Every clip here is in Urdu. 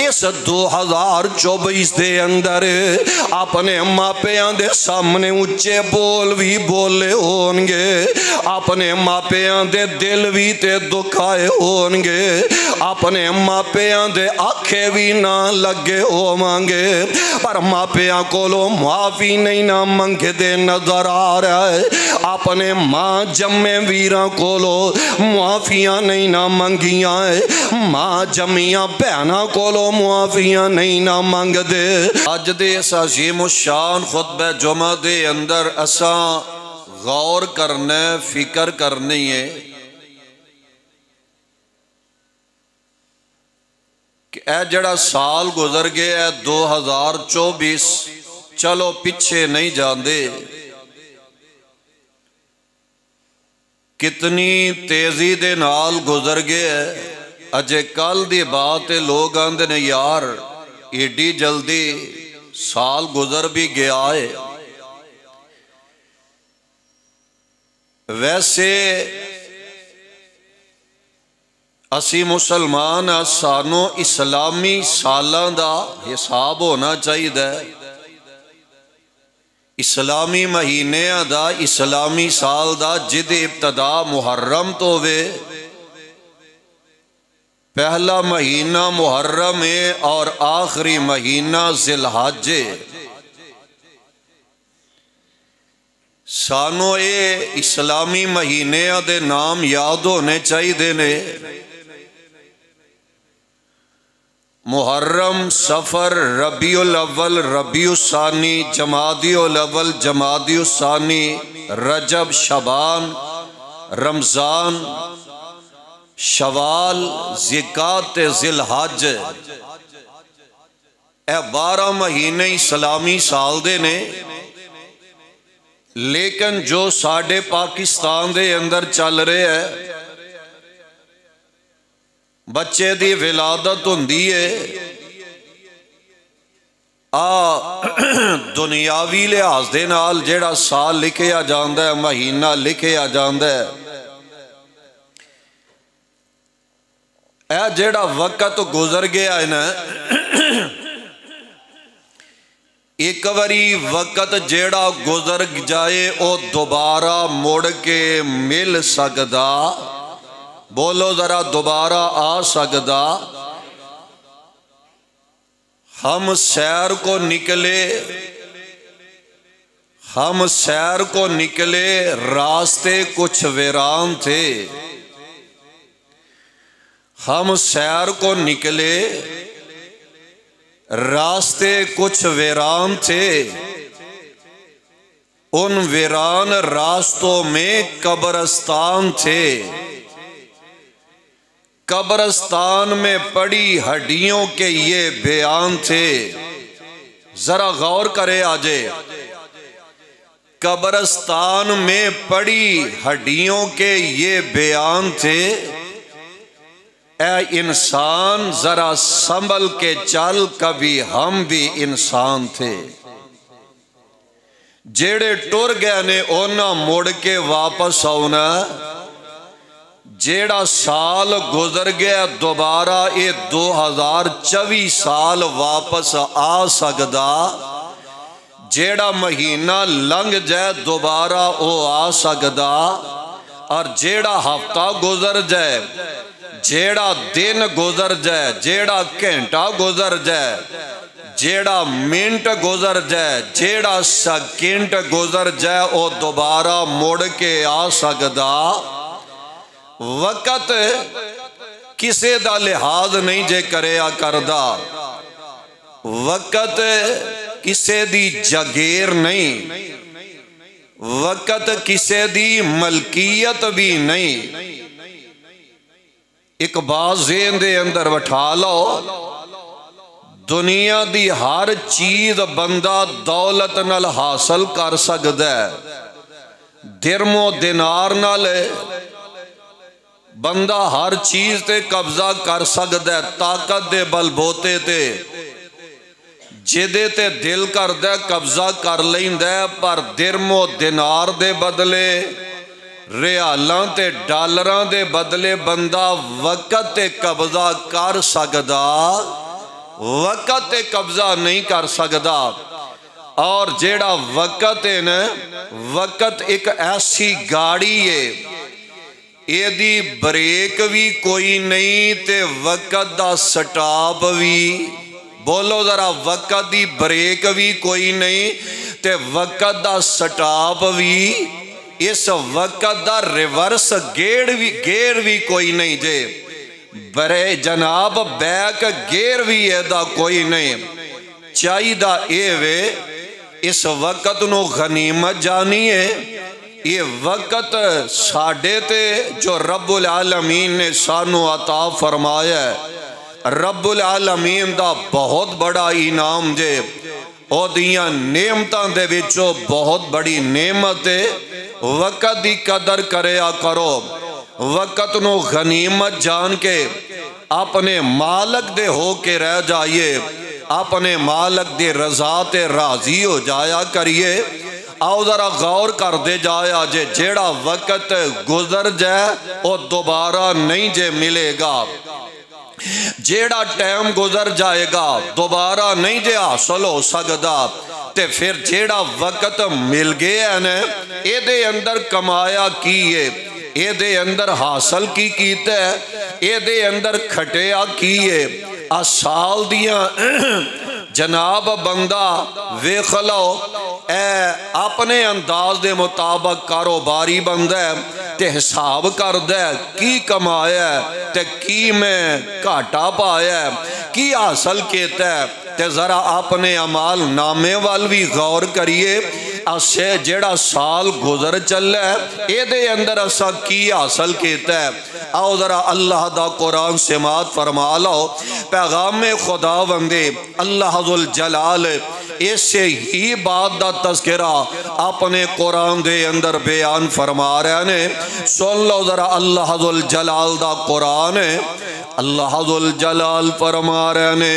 اس 2024 دے اندر اپنے ماپیاں دے سامنے اچھے بول بھی بولے ہونگے، اپنے ماپیاں دے دل بھی تے دکھائے ہونگے، اپنے ماپیاں دے آنکھیں بھی نہ لگے ہو مانگے، پر ماپیاں کولو معافی نہیں نہ منگے دے نظر آ رہا ہے۔ اپنے ماں جمع ویراں کولو معافیاں نہیں نہ منگیاں ہے، ماں جمعیاں بہناں کولو معافیاں نہیں نہ منگ دے۔ آج دے اس عظیم الشان خطبہ جمعہ دے اندر اساں غور کرنے فکر کرنے ہے کہ اے جڑا سال گزر گیا ہے 2024، چلو پچھے نہیں جاندے، کتنی تیزی دے نال گزر گیا ہے۔ اجے کل دی بات لوگ آندے نے یار ایڈی جلدی سال گزر بھی گیا ہے۔ ویسے اسی مسلمان سانو اسلامی سالاں دا حساب ہونا چاہیے دا، اسلامی مہینے دا، اسلامی سال دا، جد ابتدا محرم تو وے، پہلا مہینہ محرم ہے اور آخری مہینہ ذی الحج ہے۔ سانو اے اسلامی مہینے دے نام یاد ہونے چاہیے دینے، محرم، سفر، ربیع الاول، ربیع الثانی، جمادی الاول، جمادی الثانی، رجب، شعبان، رمضان، شوال، ذیقات، ذی الحج، اے 12 مہینے اسلامی سال دے نے۔ لیکن جو ساڑھے پاکستان دے اندر چل رہے ہے، بچے دی ولادت ہوندی ہے، دنیاوی لحاظ دے نال جیڑا سال لکھیا جاندہ ہے، مہینہ لکھیا جاندہ ہے، اے جیڑا وقت گزر گیا ہے نا، ایک واری وقت جیڑا گزر جائے او دوبارہ مڑ کے مل سکدا، بولو ذرا دوبارہ آ سکدا۔ ہم سیر کو نکلے، راستے کچھ ویران تھے، ہم سیر کو نکلے، راستے کچھ ویران تھے، ان ویران راستوں میں قبرستان تھے، قبرستان میں پڑی ہڈیوں کے یہ بیان تھے۔ ذرا غور کرے آجے، قبرستان میں پڑی ہڈیوں کے یہ بیان تھے، اے انسان ذرا سنبھل کے چل، کبھی ہم بھی انسان تھے۔ جیڑے ٹر گئے نے اونا مڑ کے واپس آنا، جیڑا سال گزر گیا دوبارہ اے 2024 سال واپس آ سکدا، جیڑا مہینہ لنگ جائے دوبارہ او آ سکدا، اور جیڑا ہفتہ گزر جائے، جیڑا دن گزر جائے، جیڑا گھنٹہ گزر جائے، جیڑا منٹ گزر جائے، جیڑا سیکنڈ گزر جائے، او دوبارہ مڑ کے آ سکدا۔ وقت کسے دا لحاظ نہیں جے کریا کردا، وقت کسے دی جگیر نہیں، وقت کسے دی ملکیت بھی نہیں۔ ایک بات ذہن دے اندر بٹھا لو، دنیا دی ہر چیز بندہ دولت نال حاصل کر سکتا ہے، درم و دینار نال بندہ ہر چیز تے قبضہ کر سکتا ہے، طاقت دے بل بوتے تے جدے تے دل کر دے قبضہ کر لیں دے، پر درم و دینار دے بدلے، ریالان تے ڈالران دے بدلے بندہ وقت تے قبضہ کر سکدا، وقت تے قبضہ نہیں کر سکدا، اور جیڑا وقت ہے نا، وقت ایک ایسی گاڑی ہے، یہ دی بریک بھی کوئی نہیں تے وقت دا سٹاپ بھی، بولو ذرا، وقت دی بریک بھی کوئی نہیں تے وقت دا سٹاپ بھی، اس وقت دا ریورس گیئر بھی کوئی نہیں جے، برے جناب بیک گیئر بھی ایدہ کوئی نہیں، چاہی دا اے وے اس وقت نو غنیمت جانی ہے، یہ وقت ساڑھے تے جو رب العالمین نے سانو عطا فرمایا ہے، رب العالمین دا بہت بڑا انعام جے، او دیاں نعمتاں دے وچوں بہت بڑی نعمت ہے، وقت دی قدر کریا کرو، وقت نو غنیمت جان کے اپنے مالک دے ہو کے رہ جائیے، اپنے مالک دے رضا تے راضی ہو جایا کریے۔ آؤ ذرا غور کر دے جایا جے جیڑا وقت گزر جائے وہ دوبارہ نہیں جے ملے گا، جیڑا ٹائم گزر جائے گا دوبارہ نہیں جے حاصل ہو سکدا، تے پھر جیڑا وقت مل گیا ہے نا، اے دے اندر کمایا کیے، اے دے اندر حاصل کی کیتے، اے دے اندر کھٹیا کیے، سال دیاں جناب بندہ ویکھ لو، اے اپنے انداز دے مطابق کاروباری بندہ ہے تے حساب کر دے کی کمایا ہے تے کی میں گھاٹا پایا ہے، کی حاصل کیتا ہے، تے ذرا اپنے عمال نامے وال بھی غور کریے، اسے جیڑا سال گزر چل ہے اے دے اندر اسا کی حاصل کیتا ہے۔ آؤ ذرا اللہ دا قرآن سماعت فرما لو، پیغام خدا بندے اللہ ذوالجلال اسے ہی بات دا تذکرہ اپنے قرآن دے اندر بیان فرما رہے نے، سن لو ذرا اللہ ذوالجلال دا قرآن ہے، اللہ ذوالجلال فرما رہے نے،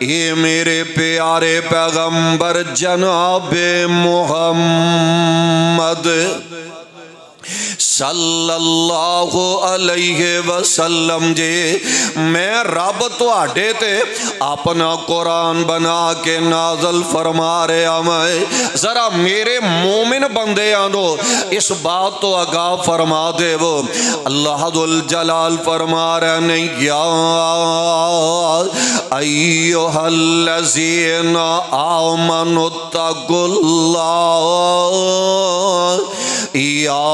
اے میرے پیارے پیغمبر جناب محمد صلی اللہ علیہ وسلم جے، میں رب تو آڈے تے اپنا قرآن بنا کے نازل فرما رہے ہمیں، ذرا میرے مومن بندے آنو اس بات تو آگاہ فرما دے وہ، اللہ ذوالجلال فرما رہے ہیں، یا ایوہ الذین آمنوا اتقوا اللہ، یا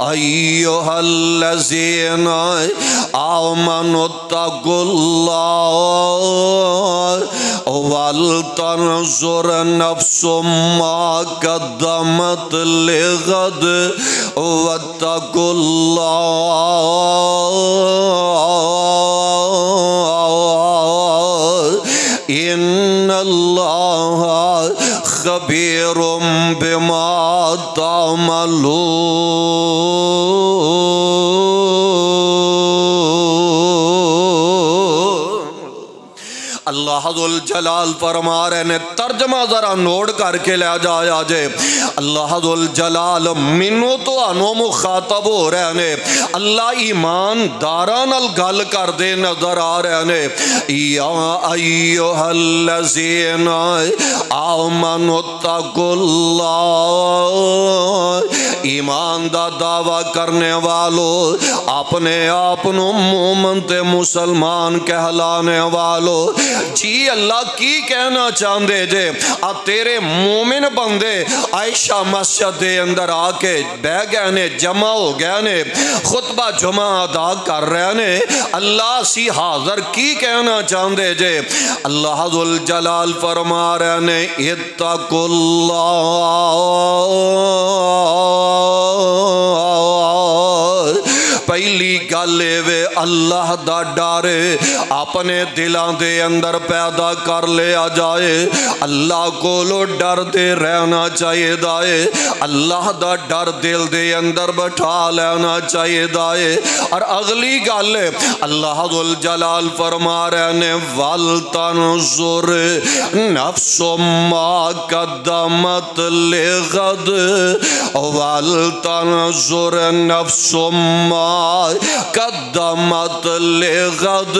ایوہ الذین آمنوا اتقوا اللہ ولتنظر نفس ما قدمت لغد واتقوا اللہ ان اللہ خبیر بما تعملون۔ اللہ ذوالجلال فرما رہے نے، ترجمہ ذرا نوٹ کر کے لے جایا جے، اللہ ذوالجلال منو تو انو مخاطب ہو رہے نے، اللہ ایمان داران الگل کر دے نظر آ رہے نے، یا ایوہ الذین آمنوا اتقوا اللہ، ایمان دا دعویٰ کرنے والو، اپنے آپنو مومن تے مسلمان کہلانے والو، جی اللہ کی کہنا چاندے جے، اب تیرے مومن بندے عائشہ مسجد دے اندر آکے بہ گئے نے، جمع ہو گئے نے، خطبہ جمعہ ادا کر رہے نے، اللہ سی حاضر کی کہنا چاندے جے، اللہ ذوالجلال فرما رہے نے، اتقوا اللہ، پہلی گالے وے اللہ دا ڈر اپنے دلان دے اندر پیدا کر لیا جائے، اللہ کو لو ڈر دے رہنا چاہیے دائے، اللہ دا ڈر دل دے اندر بٹھا لینا چاہیے دائے، اور اگلی گالے اللہ ذوالجلال فرما رہے نے، وَلْتَنْظُرْ نَفْسٌ مَا قَدَّمَتْ لِغَدْ وَلْتَنْظُرْ نَفْسٌ مَا قدمت لغد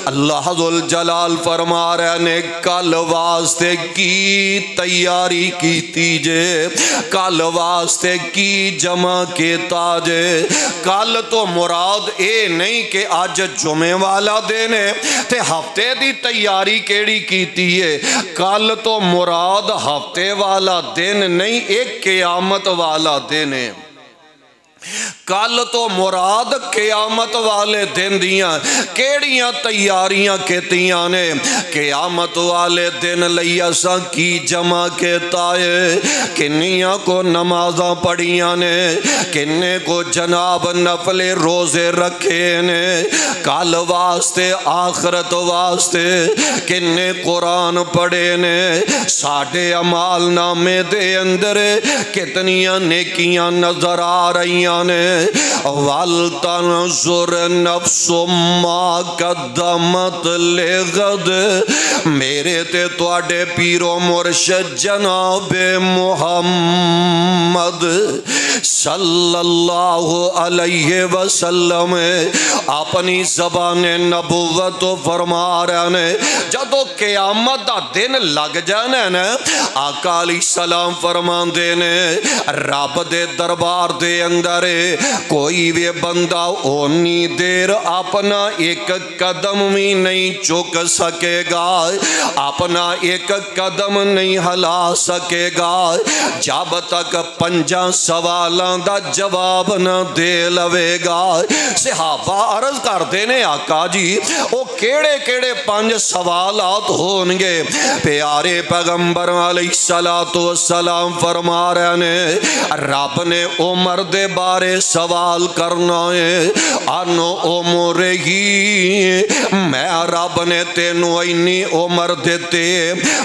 اللہ ذوالجلال فرما رہے نے کل واسطے کی تیاری کی تیجے کل واسطے کی جمع کیتا جے کل تو مراد اے نہیں کہ آج جمعے والا دن ہے تے ہفتے دی تیاری کیڑی کیتی ہے کل تو مراد ہفتے والا دن نہیں ایک قیامت والا دن ہے کل تو مراد قیامت والے دن دیاں کیڑیاں تیاریاں کیتیاں نے قیامت والے دن لیا سا کی جمع کیتا ہے کنیاں کو نمازاں پڑھیاں نے کنے کو جناب نفل روزے رکھے نے کل واسطے آخرت واسطے کنے قرآن پڑھے نے ساڑھے عمال نامے دے اندر کتنیاں نیکیاں نظر آ رہیاں نے وَلْتَنْظُرْ نَفْسُ مَا قَدَّمَتْ لِغَدْ میرے تے تواڈے پیر و مرشد جناب محمد صلی اللہ علیہ وسلم اپنی زبان نبوت فرما رہے ہیں جدو قیامت دا دن لگ جانا نا آقا علیہ السلام فرما دینے رب دے دربار دے اندر کوئی بھی بندہ اونی دیر اپنا ایک قدم بھی نہیں چک سکے گا اپنا ایک قدم نہیں ہلا سکے گا جب تک 5 سوالاں دا جواب نہ دے لوے گا صحابہ عرض کر دینے آقا جی وہ کیڑے کیڑے 5 سوالات ہونگے پیارے پیغمبر علیہ السلام فرما رہے ہیں رب نے عمر دے بارے سوال کرنا ہے انو عمر ہی میں رب نے تینو اینی عمر دیتے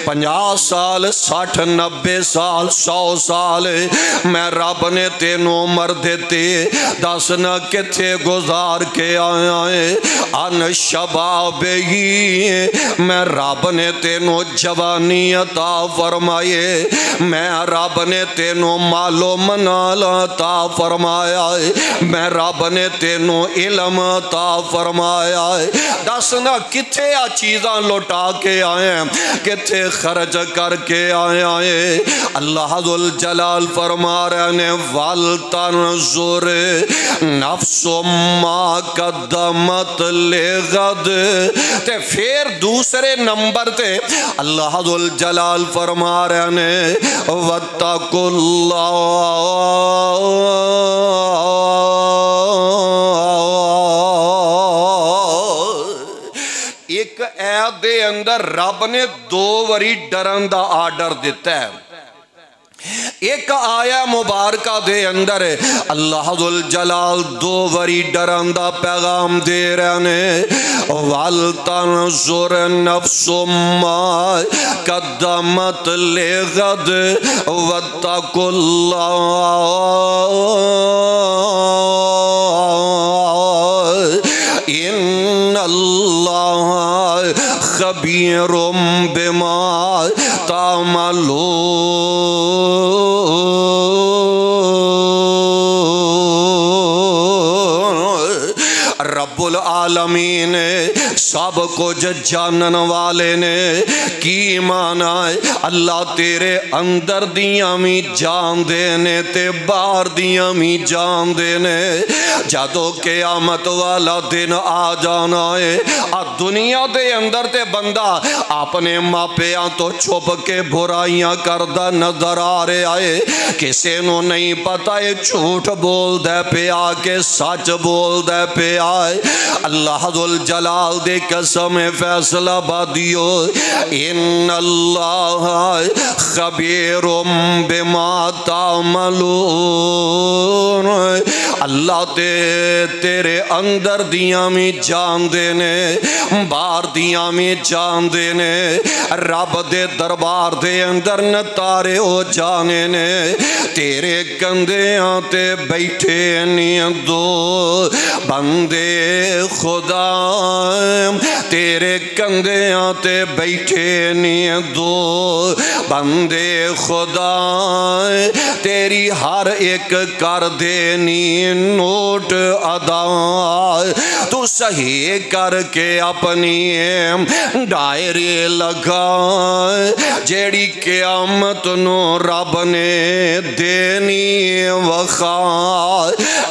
50 سال 60 90 سال 100 سال میں رب نے تینو عمر دیتے دسنا کتھے گزار کے آیا ہے ان شباب ہی میں رب نے تینو جوانی عطا فرمائے میں رب نے تینو مال و منال عطا فرمایا ہے میں رب نے تینو علم عطا فرمایا ہے دسنا کتھے آ چیزاں لوٹا کے آئے ہیں کتھے خرچ کر کے آئے ہیں اللہ ذوالجلال فرما رہے ہیں وَلْتَنْظُرْ نَفْسُ مَا قَدَّمَتْ لِغَدْ تے پھر دوسرے نمبر تے اللہ ذوالجلال فرما رہے ہیں وَاتَّقُوا اللَّهَ ایک ایت دے اندر رب نے 2 وری ڈرن دا آرڈر دیتا ہے ایک آیا مبارکہ دے اندر اللہ ذوالجلال 2 وری ڈرن دا پیغام دے رہنے وَلْتَنْظُرْ نَفْسُ مَا قَدَّمَتْ لِغَدْ وَاتَّقُوا اللَّهَ إِنَّ اللَّهَ خَبِيرٌ بِمَا تَعْمَلُونَ رب العالمین سب کچھ جانن والے نے کی مانا ہے اللہ تیرے اندر دیاں بھی جان دینے تے باہر دیاں بھی جان دینے جدو قیامت والا دن آ جانا ہے دنیا دے اندر تے بندہ اپنے ماپیاں تو چھپ کے برائیاں کردہ نظر آ رہے آئے کسے نو نہیں پتا ہے جھوٹ بول دے پہ آ کے سچ بول دے پہ آئے اللہ ذوالجلال دے قسم فیصلہ بادیو ان اللہ خبیر بما تعملون اللہ تیرے اندر دیاں میں جان دینے باہر دیاں میں جان دینے رب دے دربار دے اندر نتارے ہو جانے نے تیرے کندیاں تے بیٹھے نہیں دو بندے خدا تیرے کندیاں تے بیٹھے نہیں دو بندے خدا تیری ہر ایک کر دینی نوٹ ادا تو صحیح کر کے اپنی ڈائری لگا جیڑی قیامت نو رب نے دینی وخا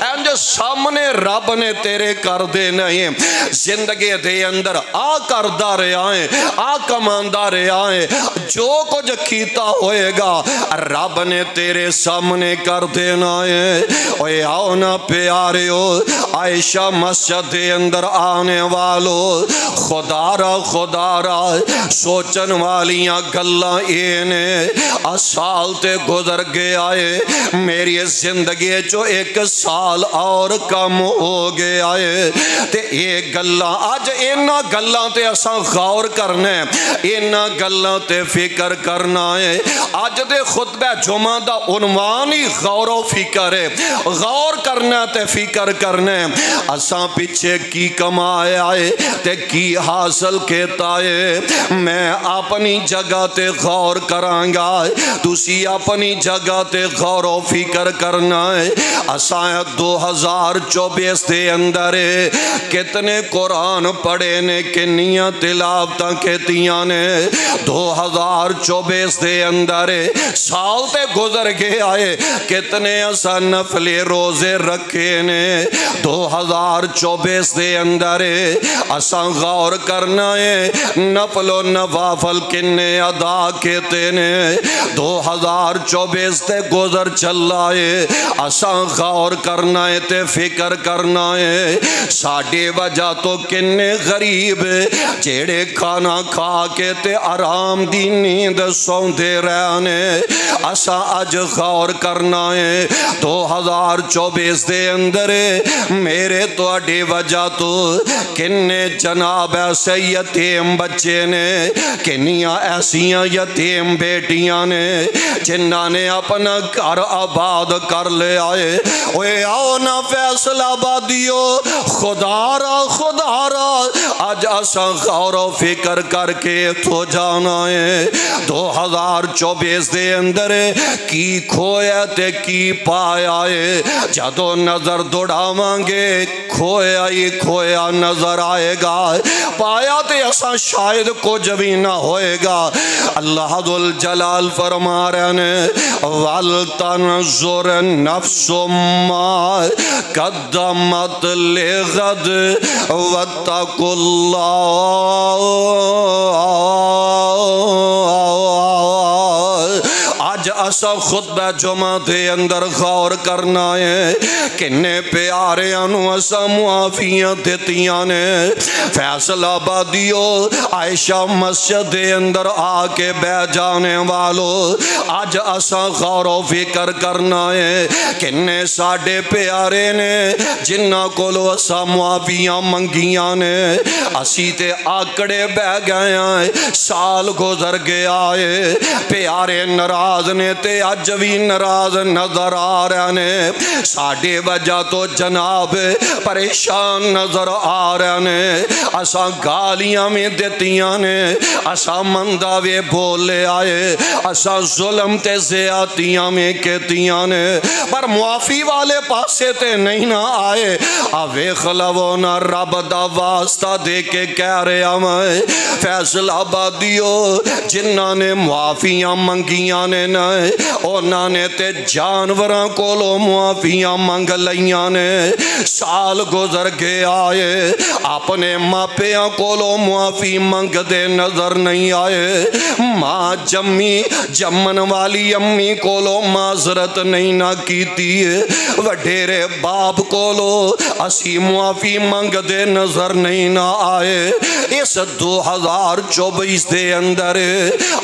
اینج سامنے رب نے تیرے کر دینا ہے زندگی دے اندر آ کردہ رہا ہے آ کماندہ رہا ہے جو کچھ کیتا ہوئے گا رب نے تیرے سامنے کر دینا ہے اوے آؤ نا پیاریو عائشہ مسجد دے اندر آنے والو خدا را سوچن والیاں گلاں اینے سال تے گزر گیا ہے میری زندگی جو ایک سال اور کم ہو گیا ہے تے ایک گلاں آج اینا گلاں تے اساں غور کرنا ہے اینا گلاں تے فکر کرنا ہے آج دے خطبہ جمعہ دا عنوان ہی غور و فکر ہے غور کرنا تے فکر کرنا ہے اساں پیچھے کی کمایا ہے تے کی حاصل کیتا ہے میں اپنی جگہ تے غور کرانگا تسی اپنی جگہ تے غور و فکر کرنا ہے اساں 2024 دے اندر کتنے قرآن پڑھے نے کنیاں تلاوتاں کہتیاں نے 2024 دے اندر سال تے گزر گیا ہے کتنے اساں نفل روزے رکھے نے 2024 دے اندر اساں غور کرنا ہے نفل و نوافل کنے ادا کہتے نے 2024 تے گزر چلا ہے اساں غور کرنا ہے تے فکر کرنا ہے ساڑھے وجہ تو کنے غریب جیڑے کھانا کھا کے تے آرام دی نیند سوندے رہنے اساں اج غور کرنا ہے 2024 دے اندر میرے تو اڈے وجہ تو کنے جناب ایسے یتیم بچے نے کنیاں ایسیاں یتیم بیٹیاں نے جنہاں نے اپنا گھر آباد کر لے آئے اوے آؤ نا فیصل آبادیو خدا را آج اساں غور و فکر کر کے تو جانا ہے 2024 دے اندر کی کھویا تے کی پایا ہے جدو نظر دوڑاوانگے کھویا ہی کھویا نظر آئے گا پایا تے اساں شاید کچھ بھی نہ ہوئے گا اللہ ذوالجلال فرما رہے ہیں وَلْتَنْظُرْ نَفْسُ مَا قَدَّمَتْ لِغَدْ وَاتَّقُوا اللَّهَ آج اسا خطبہ جمعہ دے اندر غور کرنا ہے کنے پیارے انو اسا معافیاں دیتیاں نے فیصل آبادیو عائشہ مسجد دے اندر آکے بے جانے والو آج اسا غور و فکر کرنا ہے کنے ساڑھے پیارے نے جنہ کو لو اسا معافیاں منگیاں نے اسی تے آکڑے بے گئے ہیں سال گزر گیا ہے پیارے نراز نے تے اج بھی نراز نظر آ رہے نے ساڑھے وجہ تو جناب پریشان نظر آ رہے نے اساں گالیاں میں دیتیاں نے اساں منداوے بولے آئے اساں ظلم تے زیادتیاں میں کہتیاں نے پر معافی والے پاسے تے نہیں نہ آئے آوے خلوہ نہ رب دا واسطہ دے کے کہہ رہے ہمیں فیصل آبادیو جنہاں نے معافیاں منگیاں نے اونا نے تے جانوراں کو لو معافیاں منگ لیاں نے سال گزر گیا آئے اپنے ماپیاں کو لو معافی منگ دے نظر نہیں آئے ماں جمن والی امی کو لو معذرت نہیں نہ کیتی وڈیرے باپ کو لو اسی معافی منگ دے نظر نہیں نہ آئے اس 2024 دے اندر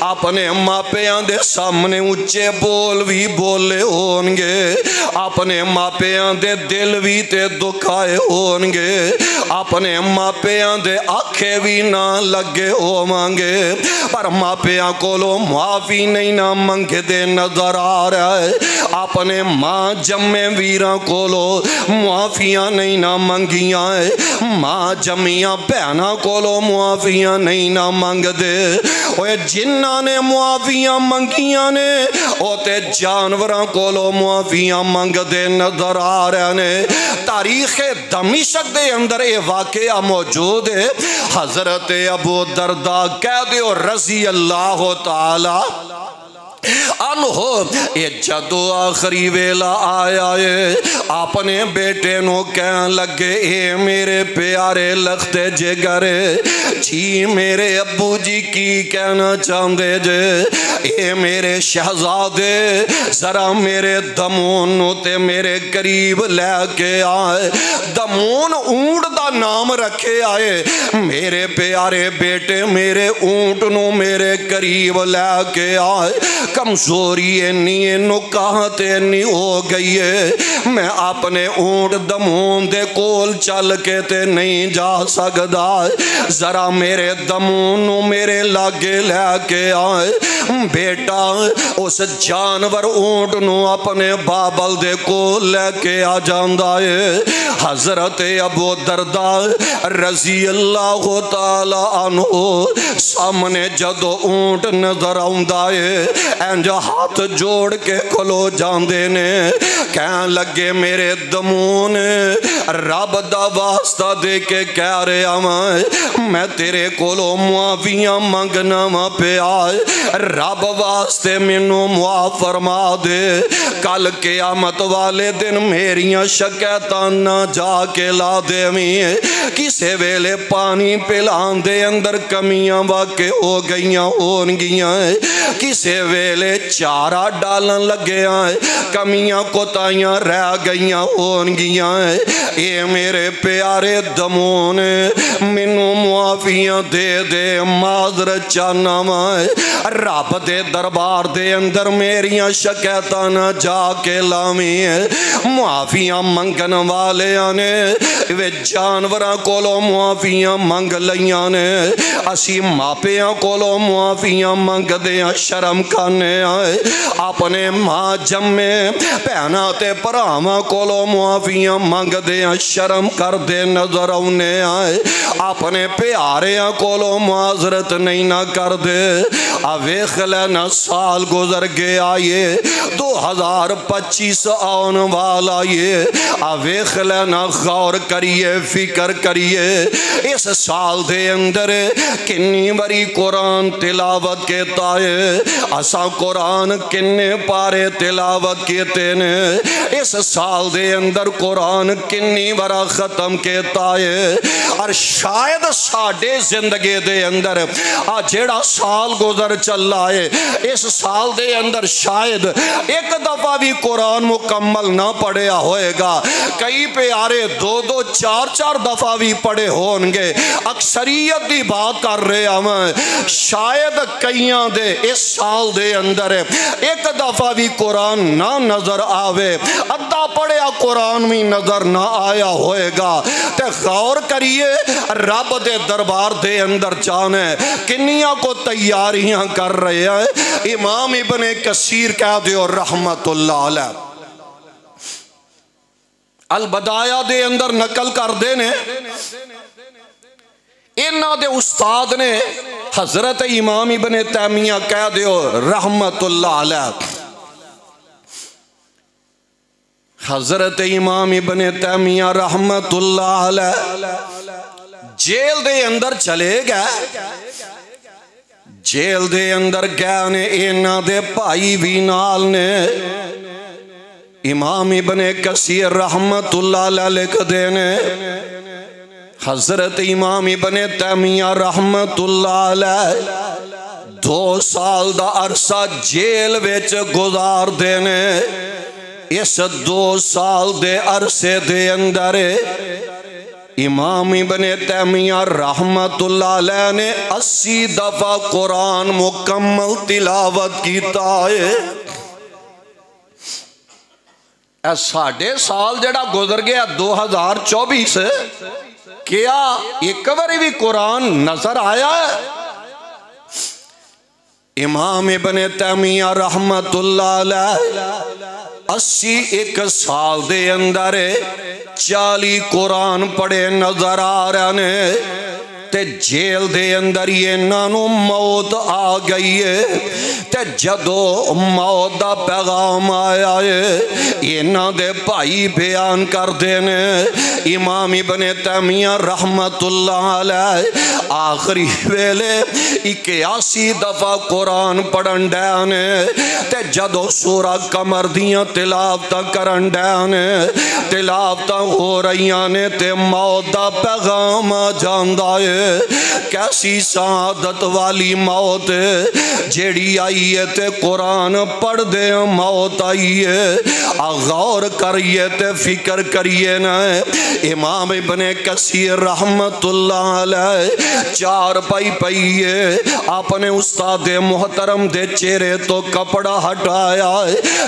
اپنے ماپیاں دے سامنے اچھے بول بھی بولے ہونگے اپنے ماپیاں دے دل بھی تے دکھائے ہونگے اپنے ماپیاں دے آنکھیں بھی نہ لگے ہونگے پر ماپیاں کو لو معافی نہیں نہ منگ دے نظر آ رہا ہے اپنے ماں جمے ویراں کولو معافیاں نہیں نہ منگیاں ہے ماں جمیاں بہناں کولو معافیاں نہیں نہ منگ دے اوے جنہاں نے معافیاں منگیاں نے او تے جانوراں کولو معافیاں منگ دے نظر آ رہے نے تاریخ دمشق دے اندر اے واقعہ موجود ہے حضرت ابو درداء کہہ دیو رضی اللہ تعالی انہو یہ جدو آخری ویلا آیا ہے اپنے بیٹے نو کہن لگے اے میرے پیارے لخت جگر جی میرے ابو جی کی کہنا چاندے جے اے میرے شہزادے ذرا میرے دمون نو تے میرے قریب لے کے آئے دمون اونٹ دا نام رکھے آئے میرے پیارے بیٹے میرے اونٹ نو میرے قریب لے کے آئے کمزوری اینی نکاہت اینی ہو گئی ہے میں اپنے اونٹ دمون دے کول چل کے تے نہیں جا سکدا ذرا میرے دمون نو میرے لاگے لے کے آئے بیٹا اس جانور اونٹ نو اپنے بابل دے کول لے کے آ جاندا ہے حضرت ابو درداء رضی اللہ تعالی عنہ سامنے جدو اونٹ نظر آوندا ہے انج ہاتھ جوڑ کے کھلو جاندے نے کہن لگے میرے دمون رب دا واسطہ دے کے کہہ رہا میں تیرے کولو معافیاں منگنا وا پیا رب واسطے مینوں معاف فرما دے کل قیامت والے دن میریاں شکایتاں نہ جا کے لا دیویں کسے ویلے پانی پلان دے اندر کمیاں واقع ہو گئیاں ہون گیاں کسے ویلے چارہ ڈالن لگے آئے کمیاں کوتاہیاں رہ گئیاں ہون گیاں اے میرے پیارے دمون منوں معافیاں دے دے معذرت چاہنا وائے رب دے دربار دے اندر میریاں شکایتاں نہ جا کے لاویں معافیاں منگن والے آنے وے جانوراں کولو معافیاں منگ لیاں نے اسی ماپیاں کولو معافیاں منگ دیاں شرم کھانے آئے اپنے ماں جمے پہنا تے پراما کولو معافیاں منگ دیاں شرم کر دے نظر آنے آئے اپنے پیاریاں کولو معذرت نہیں نہ کر دے اویخ لینا سال گزر گیا یہ 2025 آن والا یہ اویخ لینا غور کریے فکر کریے اس سال دے اندر کنی بری قرآن تلاوت کیتا ہے اسا قرآن کنے پارے تلاوت کیتے نے اس سال دے اندر قرآن کنی برا ختم کیتا ہے اور شاید ساڑھے زندگی دے اندر جیڑا سال گزر چل رہا ہے اس سال دے اندر شاید ایک دفعہ بھی قرآن مکمل نہ پڑھیا ہوئے گا کئی پیارے 2-4 دفعہ بھی پڑھے ہونگے اکثریت دی بات کر رہے ہمیں شاید کئیاں دے اس سال دے اندر ایک دفعہ بھی قرآن نہ نظر آوے ادھا پڑھیا قرآن بھی نظر نہ آیا ہوئے گا تے غور کریے رب دے دربار دے اندر جانے کنیاں کو تیاریاں کر رہے ہیں امام ابن کثیر کہہ دیو رحمت اللہ علیہ البدایہ دے اندر نقل کر دینے انہاں دے استاد نے حضرت امام ابن تیمیہ کہہ دیو رحمت اللہ علیہ حضرت امام ابن تیمیہ رحمت اللہ علیہ جیل دے اندر چلے گئے جیل دے اندر گئے نے انہاں دے بھائی بھی نال نے امام ابن کثیر رحمت اللہ علیہ لکھ دینے حضرت امام ابن تیمیہ رحمت اللہ علیہ 2 سال دا عرصہ جیل ویچ گزار دینے اس 2 سال دے عرصے دے اندر امام ابن تیمیہ رحمت اللہ علیہ نے 80 دفعہ قرآن مکمل تلاوت کیتا ہے ساڑھے سال جڑا گزر گیا 2024 کیا ایک باری بھی قرآن نظر آیا ہے امام ابن تیمیہ رحمتullah علیہ 81 سال دے اندر 40 قرآن پڑھے نظر آ رہے نے تے جیل دے اندر یہ نانو موت آ گئی ہے تے جدو موت دا پیغام آیا ہے یہ نا دے بھائی بیان کر دینے امام ابن تیمیہ رحمتullah علیہ آخری ویلے 81 دفعہ قرآن پڑھن ڈیانے تے جدو سورہ قمر دیاں تلاوتہ کرن ڈیانے تلاوتہ ہو رہیاں نے تے موت دا پیغام جاندہ ہے کیسی سعادت والی موت جیڑی آئی ہے تے قرآن پڑھ دے موت آئی ہے غور کریے تے فکر کریے نا امام ابن کثیر رحمتullah علیہ 4 پائی پائیے اپنے استاد محترم دے چہرے تو کپڑا ہٹایا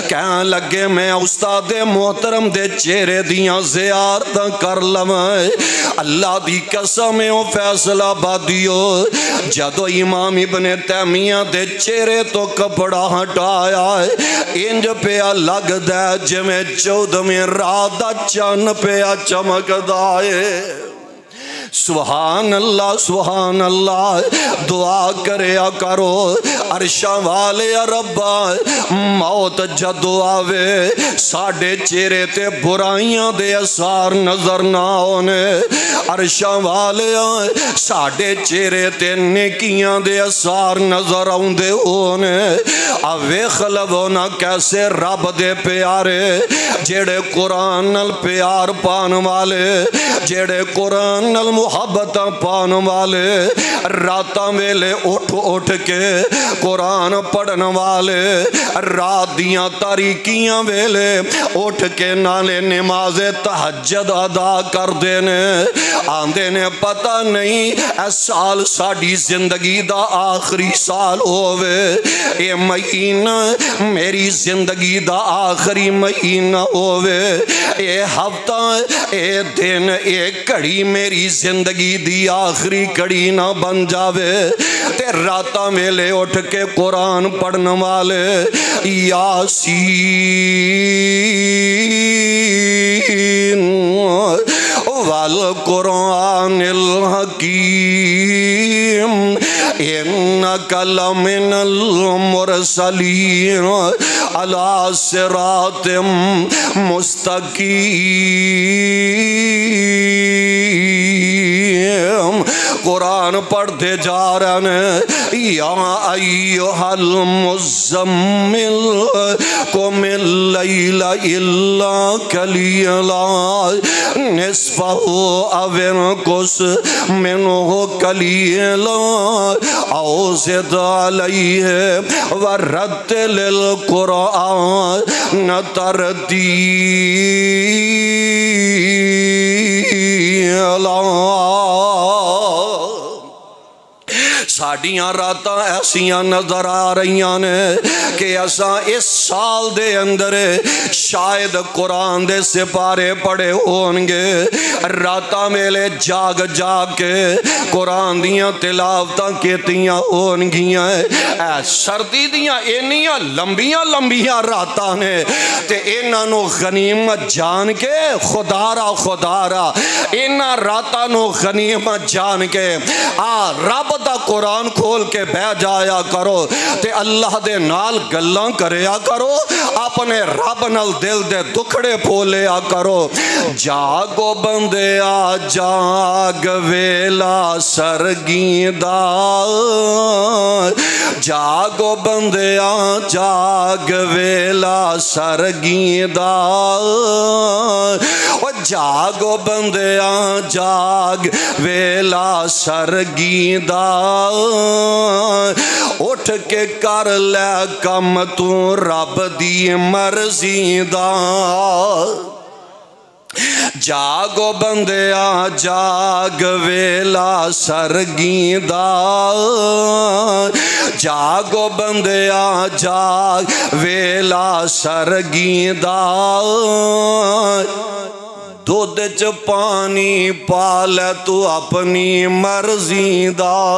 کہاں لگے میں استاد محترم دے چہرے دیاں زیارت کر لوائے اللہ دی قسم فیصلہ بادیو جدو امام ابن تیمیہ دے چہرے تو کپڑا ہٹایا انج پیا لگ دے جمیں 14ویں رات دا چن پیا چمک دائے سبحان اللہ دعا کریا کرو عرشہ والے ربا موت جدو آوے ساڑھے چہرے تے برائیاں دے اثار نظر نہ ہونے عرشہ والے ساڑھے چہرے تے نیکیاں دے اثار نظر آن دے ہونے اوے خلبونا کیسے رب دے پیارے جیڑے قرآن نل پیار پان والے جیڑے قرآن نل محبت پان والے راتاں ویلے اٹھ کے قرآن پڑھن والے رات دیاں تاریکیاں ویلے اٹھ کے نالے نماز تہجد ادا کر دینے آندے نے پتہ نہیں اے سال ساڑی زندگی دا آخری سال ہووے اے مہینہ میری زندگی دا آخری مہینہ ہووے اے ہفتہ اے دن اے کڑی میری زندگی دی آخری کڑی نہ بن جاوے تے راتاں ویلے اٹھ کے قرآن پڑھن والے یاسین والقرآن الحکیم انکا لمن المرسلین علی صراط مستقیم قرآن پڑھتے جا رہے ہیں یا ایوہ المزمل قم اللیل الا قلیلا نصفہ او انقص منہ قلیلا او زد علیہ ورتل القرآن ترتیلا ساڑیاں راتاں ایسیاں نظر آ رہیاں نے کہ ایسا اس سال دے اندر شاید قرآن دے سپارے پڑے ہونگے راتاں میلے جاگ کے قرآن دیاں تلاوتاں کیتیاں ہونگیاں سردی دیاں اینیاں لمبیاں راتاں نے تے انہاں نو غنیمت جان کے خدارا انہاں راتاں نو غنیمت جان کے رب دا قرآن کھول کے بہ جایا کرو تے اللہ دے نال گلاں کریا کرو اپنے رب نال دل دے دکھڑے پھولیا کرو جاگو بندے جاگ ویلا سرگیندہ جاگو بندے جاگ ویلا سرگیندہ جاگو بندے جاگ ویلا سرگیندہ اٹھ کے کر لے کم تو رب دی مرضی دا جاگو بندیا جاگ ویلا سرگیندہ جاگو بندیا جاگ ویلا سرگیندہ دودھ چ پانی پالے تو اپنی مرضی دا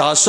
10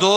2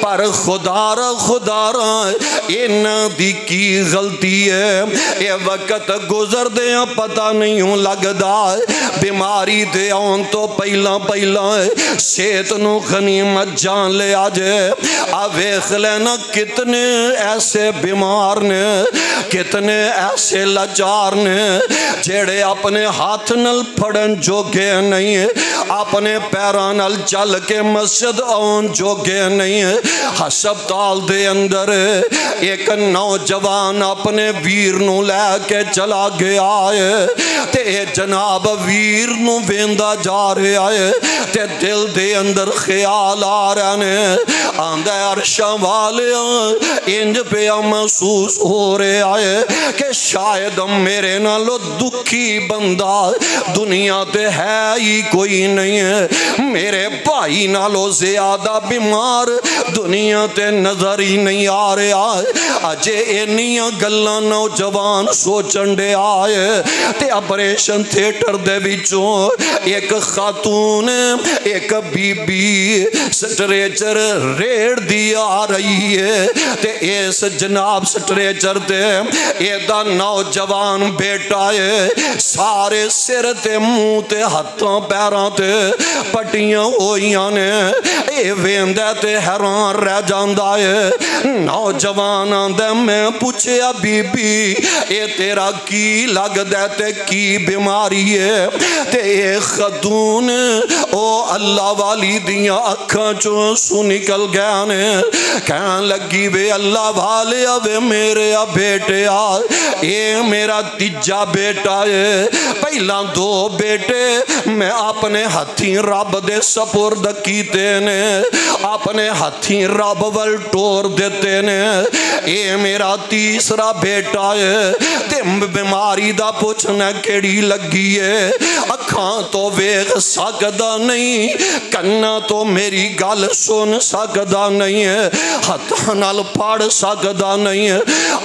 پر خدا را ان دی کی غلطی ہے یہ وقت گزر دیا پتہ نہیں ہوں لگدا بیماری دے آن تو پہلا صحت نو غنیمت جان لے آجے ویکھ لینا کتنے ایسے بیمار نے کتنے ایسے لاچار نے جیڑے اپنے ہاتھ نل پھڑن جوگے نہیں اپنے پیران نل چل کے مسجد آن جوگے نہیں ہسپتال دے اندر ایک نوجوان اپنے ویر نو لے کے چلا گیا ہے تے جناب ویر نو ویندا جا رہا ہے تے دل دے اندر خیال آ رہا نے آندہ عرشاں والیاں انج پہ محسوس ہو رہا ہے کہ شاید میرے نالو دکھی بندہ دنیا تے ہے ہی کوئی نہیں ہے میرے بھائی نالو زیادہ بیمار دنیا تے نظر ہی نہیں آ رہا اجے اینیاں گلاں نوجوان سوچن دے آئے تے آپریشن تھیٹر دے وچوں ایک خاتون ایک بی بی سٹریچر ریڑ دی آ رہی ہے تے اس جناب سٹریچر تے ایدہ نوجوان بیٹا ہے سارے سر تے منہ تے ہتھاں پیراں تے پٹیاں ہوئیاں نے اے ویندہ تے حیران رہ جاندہ ہے نوجوان آندہ میں پوچھیا بی بی اے تیرا کی لگ دے تے کی بیماری ہے تے اے خاتون او اللہ والی دیاں اکھاں چوں سو نکل گیا نے کہن لگی وے اللہ والے وے میرے بیٹے اے میرا تیجا بیٹا ہے پہلا دو بیٹے میں اپنے ہتھیں رب دے سپرد کیتے نے اپنے ہتھیں رب ول ٹور دیتے نے اے میرا تیسرا بیٹا ہے تے بیماری دا پوچھنا کیڑی لگی ہے اکھاں تو ویکھ سکدا نہیں کنا تو میری گل سن سکدا نہیں ہے ہتھاں نال پڑھ سکدا نہیں ہے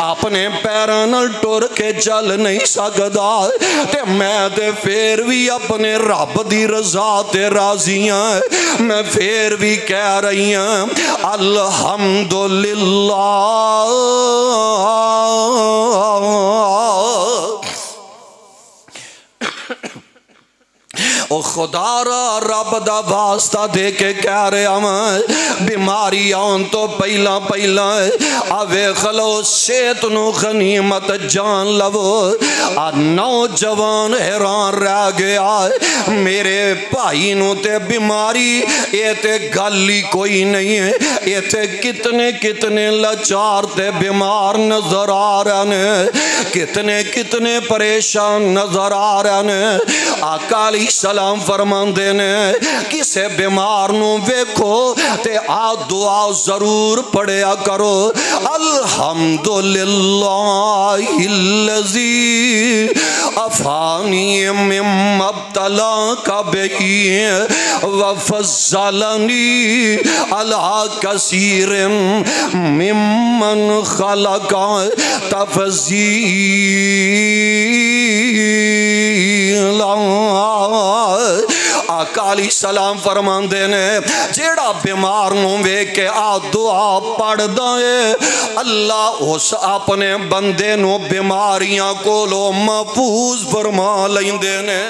اپنے پیراں نال ٹر کے چل نہیں سکدا تے میں تے پھر بھی اپنے رب دی رضا تے راضیاں میں پھر بھی کہہ رہی ہوں الحمدللہ او خدا را رب دا واسطہ دے کے کہہ رہے ہمیں بیماری آن تو پہلا آوے خلو صحت نو غنیمت جان لو نوجوان حیران رہ گیا میرے بھائی نو تے بیماری اے تے گالی کوئی نہیں ہے اے تے کتنے لاچار تے بیمار نظر آ رہے کتنے پریشان نظر آ رہے آقا علیہ السلام فرمان دینے کسے بیمار نو ویکھو تے آ دعا ضرور پڑھیا کرو الحمدللہ الذی افانی مما ابتلاک بہی وفضلنی علی کثیر ممن خلق تفضیلا آقا علیہ السلام فرمان دینے جیڑا بیمار نو ویکھ کے آ دعا پڑھ دائے اللہ اس اپنے بندے نو بیماریاں کو لو محفوظ فرما لیں دینے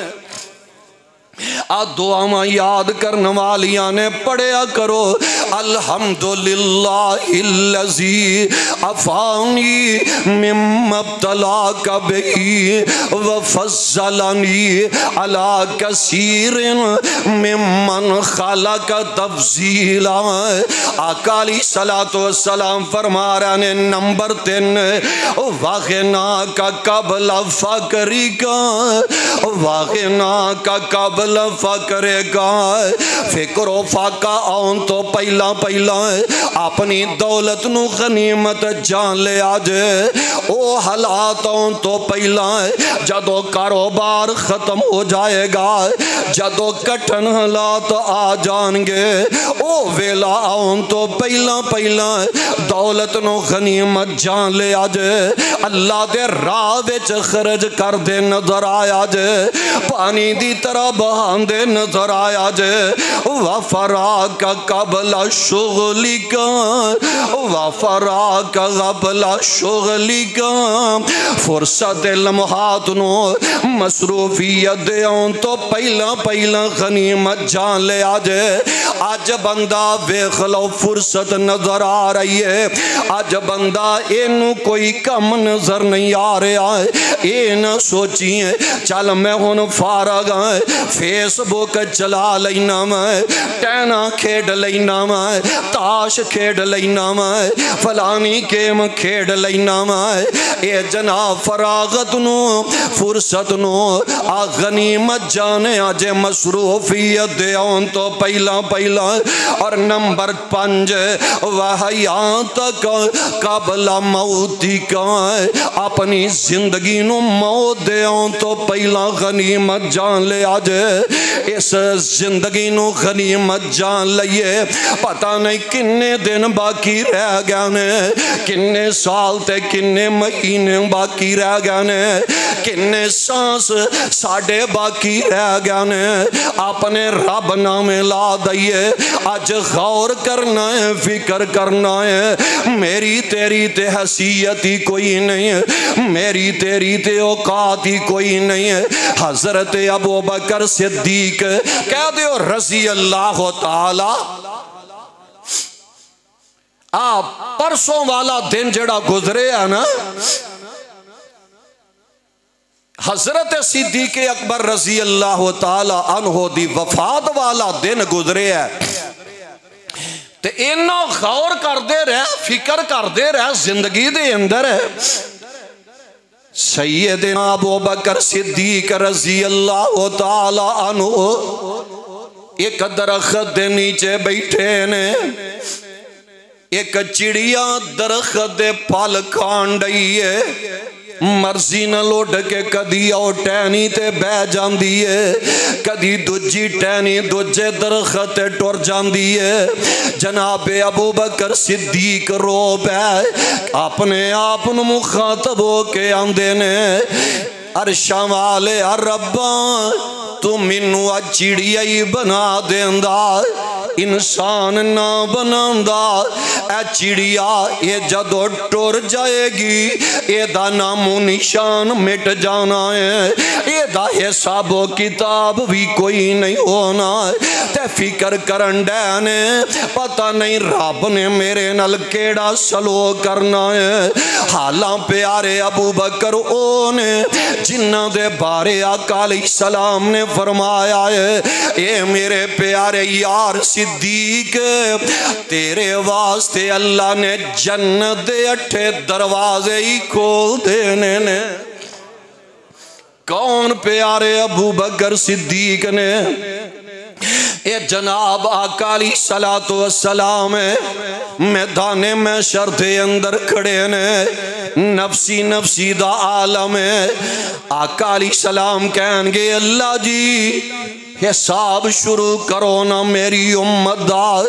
دعا میں یاد کرنے والیاں نے پڑھیا کرو الحمدللہ الذی افانی مما ابتلاک بہی وفضلنی علی کثیر ممن خلق تفضیلا آقا علیہ السلام فرما رہے ہیں نمبر 3 واغنا کا قبل فقری کا واغنا کا قبل فقرے گا فکر و فاقہ آن تو پہلا اپنی دولت نو غنیمت جان لے آجے او حالات آن تو پہلا جدو کاروبار ختم ہو جائے گا جدو کٹھن حالات آ جان گے او ویلا آن تو پہلا پہلا دولت نو غنیمت جان لے آجے اللہ دے راہ وچ خرج کر دے نظر آیا جے پانی دی طرح بہان دے نظر آیا جے وفراک قبل شغلی کا وفراک قبل شغلی کا فرصت لمحات نو مصروفیت دے آن تو پہلا پہلا غنیمت جان لے آجے آج بندہ ویخ لو فرصت نظر آ رہی ہے آج بندہ اینو کوئی کم نظر نہیں آ رہا ہے اے نہ سوچیے چل میں ہون فارغ ہے فیس بک چلا لینا میں ٹینا کھیڑ لینا میں تاش کھیڑ لینا میں فلانی کیم کھیڑ لینا میں اے جناب فراغت نو فرصت نو آ غنیمت جانے آجے مصروفیت دے آن تو پہلا پہلا اور نمبر 5 وحیات قبل موتی کا اپنی زندگی نو موت دے آن تو پہلا غنیمت جان لے آجے اس زندگی نو غنیمت جان لئیے پتہ نہیں کنے دن باقی رہ گیا نے کنے سال تے کنے مہینے باقی رہ گیا نے کنے سانس ساڑھے باقی رہ گیا نے اپنے رب نامے لا دئیے آج غور کرنا ہے فکر کرنا ہے میری تیری تے حیثیت ہی کوئی نہیں ہے میری تیری تے اوقات ہی کوئی نہیں ہے حضرت ابو بکر صدیق کہہ دیو رضی اللہ تعالی آپ پرسوں والا دن جڑا گزرے ہے نا حضرت صدیق اکبر رضی اللہ تعالی عنہ دی وفات والا دن گزرے ہے تے اینا غور کر دے رہے فکر کر دے رہے زندگی دے اندر ہے سیدنا ابو بکر صدیق رضی اللہ تعالی عنہ ایک درخت دے نیچے بیٹھے نے ایک چڑیا درخت دے پھل کھان ڈئی ہے مرضی نہ لوٹ کے کدی او ٹینی تے بہ جاندی ہے کدی دوجی ٹینی دوجے درخت ٹر جاندی ہے جناب ابو بکر صدیق رو پہ اپنے آپ مخاطب ہو کے آندے نے عرشاں والے ربا تو منو چڑیا ہی بنا دیندا انسان نہ بناندا اے چڑیا یہ جدو ٹور جائے گی یہ دا نام و نشان مٹ جانا ہے یہ دا حساب و کتاب بھی کوئی نہیں ہونا تے فکر کرن ڈینے پتہ نہیں رب نے میرے نل کیڑا سلو کرنا ہے حالاں پیارے ابو بکر اونے جنہ دے بارے آقا علیہ السلام نے فرمایا ہے اے میرے پیارے یار صدیق تیرے واسطے اللہ نے جنت دے 8 دروازے ہی کھول دینے نے کون پیارے ابو بکر صدیق نے اے جناب آقا علیہ السلام میدان محشر دے اندر کھڑے نے نفسی نفسی دا عالم ہے آقا علیہ السلام کہیں گے اللہ جی حساب شروع کرو نا میری امت دا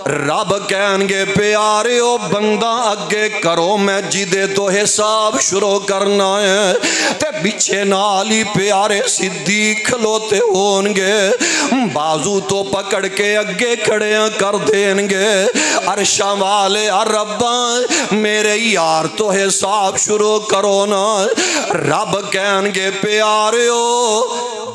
رب کہیں گے پیارے او بندہ اگے کرو میں جدے تو حساب شروع کرنا ہے تے بچھے نالی پیارے صدیق کھلوتے ہونگے بازو تو پکڑ کے اگے کھڑے کر دینگے عرشاں والے ربا میرے یار تو حساب شروع کرو نا رب کہیں گے پیارے او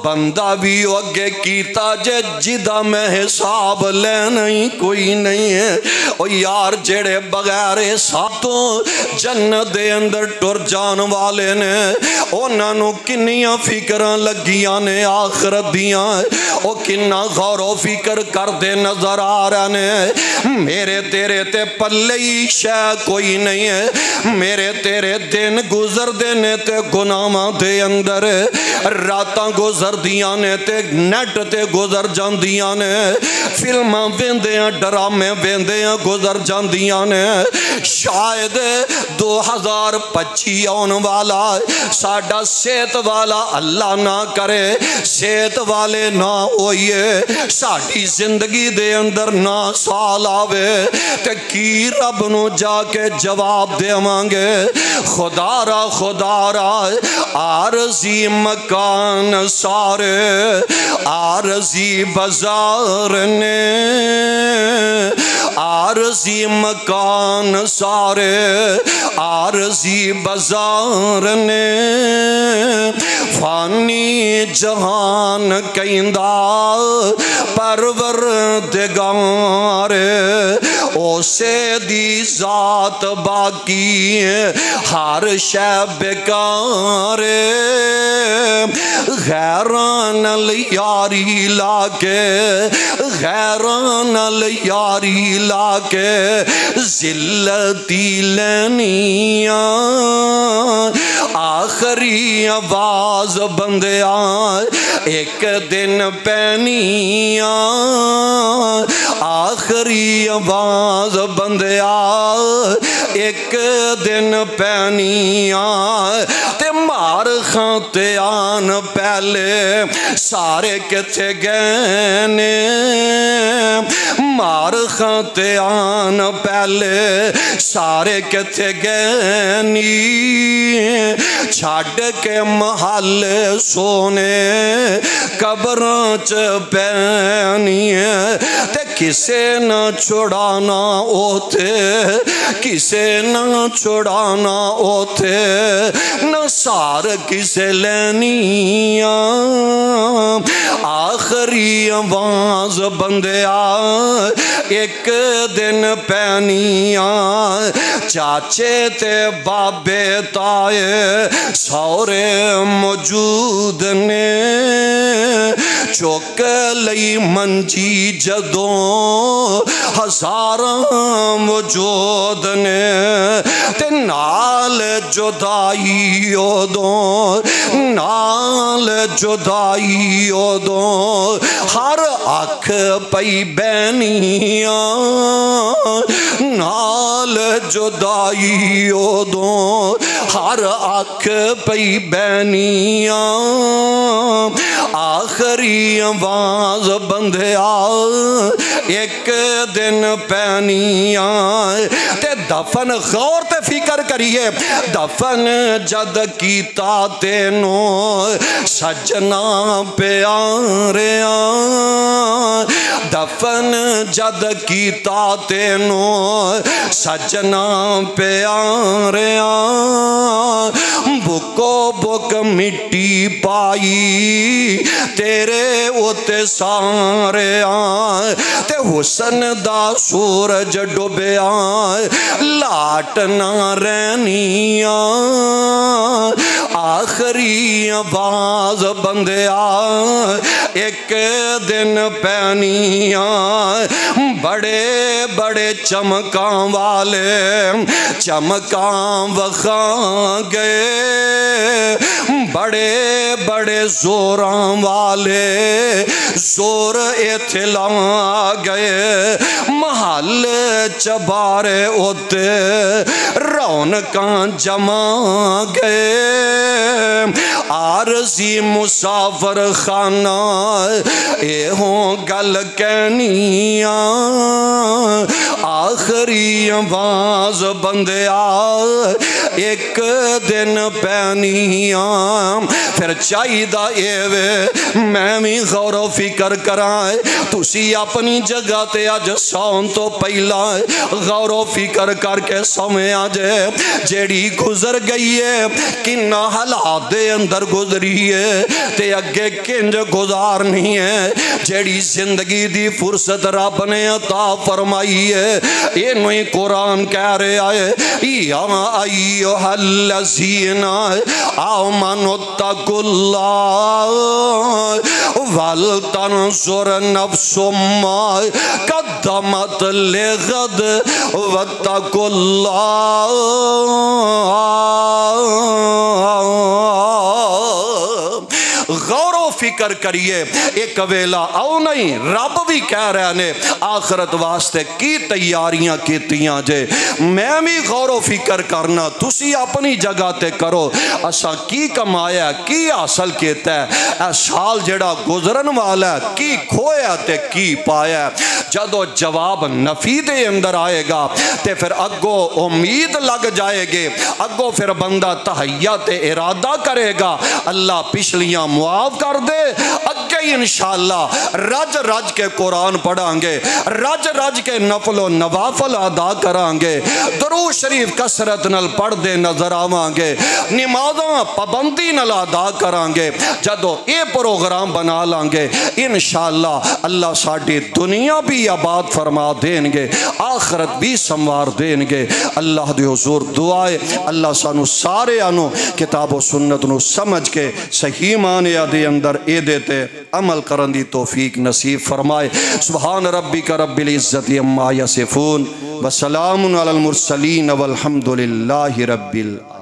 بندہ بھی اگے کیتا جے جدہ میں حساب لینا ہی کوئی نہیں ہے او یار جڑے بغیر حساب تو جنت دے اندر ٹر جان والے نے اونا نو کنیاں فکران لگیاں نے آخرت دیاں او کنہ غور و فکر کر دے نظر آ رہا نے میرے تیرے تے پلئی شے کوئی نہیں ہے میرے تیرے دن گزر دینے تے گناہ دے اندر راتاں گزر گزر دیاں نے تے نیٹ تے گزر جاندیاں نے فلماں ویندیاں ڈرامے ویندیاں گزر جاندیاں نے شاید 2025 آن والا ساڈا صحت والا اللہ نہ کرے صحت والے نہ ہوئیے ساڈی زندگی دے اندر نہ سال آوے تے کی رب نو جا کے جواب دے مانگے خدا را عارضی مکان سارے عارضی بازار نے عارضی مکان سارے عارضی بازار نے فانی جہان کہندہ پروردگار اسے دی ذات باقی ہر شے بیکار غیران الیاری لاکے غیران الیاری لاکے ذلتی لینیاں آخری آواز بندیاں ایک دن پینیاں آخری آواز بندیاں ایک دن پینیاں تے مار خانتے آن پہلے سارے کتے گینے مار خانتے آن پہلے سارے کتے گینی چھاڑ کے محل سونے قبرانچ پینی تے کسے نہ چھڑانا ہوتے کسے نہ چھڑانا ہوتے نہ سار کسے لینیاں آخری آواز بندیاں ایک دن پینیاں چاچے تے بابے تائے سورے موجود نے چوک لئی منجی جدوں ہزاراں وجود نے تے نال جدائی اودوں نال جدائی اودوں ہر اکھ پئی بینیاں نال جدائی اودوں ہر اکھ پئی بینیاں آخری آواز بندیا ایک دن پینیاں تے دفن غور تے فکر کریے دفن جد کیتا تینوں سجنا پیاریاں دفن جد کیتا تینوں سجنا پیاریاں بکو بک مٹی پائی تیرے اوتے سارے آئے تے حسن دا سورج ڈوبے آئے لاٹ نہ رہنیاں آخری آواز بندے آئے ایک دن پینیاں بڑے بڑے چمکاں والے چمکاں وخاں گئے بڑے بڑے زوراں والے زور اتھلا گئے محل چبارے ہوتے رونقاں جمع گئے عارضی مسافر خانہ اے ہوں گل کہنیاں آخری آواز بندیا ایک دن پینیاں پھر چاہیدہ ایوے میں بھی غور و فکر کرائے تُسی اپنی جگہ تے آج سون تو پہلا غور و فکر کر کے سمیں آجے جیڑی گزر گئی ہے کنہ حالات دے اندر گزری ہے تے اگے کنج گزارنی ہے جیڑی زندگی دی فرصت رب نے عطا فرمائی ہے انہی قرآن کہہ رہے آئے یا ایوہ الذین آمنوا اتقوا اللہ ولتنظر نفس ما قدمت لغد واتقوا اللہ غور و فکر کریے ایک ویلا او نہیں رب بھی کہہ رہے نے آخرت واسطے کی تیاریاں کیتیاں جے میں بھی غور و فکر کرنا تسی اپنی جگہ تے کرو اسا کی کمایا کی حاصل کیتا ہے اے سال جڑا گزرن والا ہے کی کھویا تے کی پایا جدو جواب نفی دے اندر آئے گا تے پھر اگو امید لگ جائے گے اگو پھر بندہ تحیات ارادہ کرے گا اللہ پچھلیاں معاف کر دے اگے انشاءاللہ رج رج کے قرآن پڑھیں گے رج رج کے نفل و نوافل ادا کریں گے درود شریف کسرت نل پڑھ دے نظر آویں گے نمازاں پابندی نل ادا کریں گے جدو اے پروگرام بنا لیں گے انشاءاللہ اللہ ساڈی دنیا بھی آباد فرما دیں گے آخرت بھی سنوار دیں گے اللہ دے حضور دعائے اللہ سانو سارے آنو کتاب و سنت نو سمجھ کے صحیح معنی دے اندر اے دیتے عمل کرن دی توفیق نصیب فرمائے سبحان ربک رب العزت اما یصفون وسلام علی المرسلین والحمد للہ رب العالمین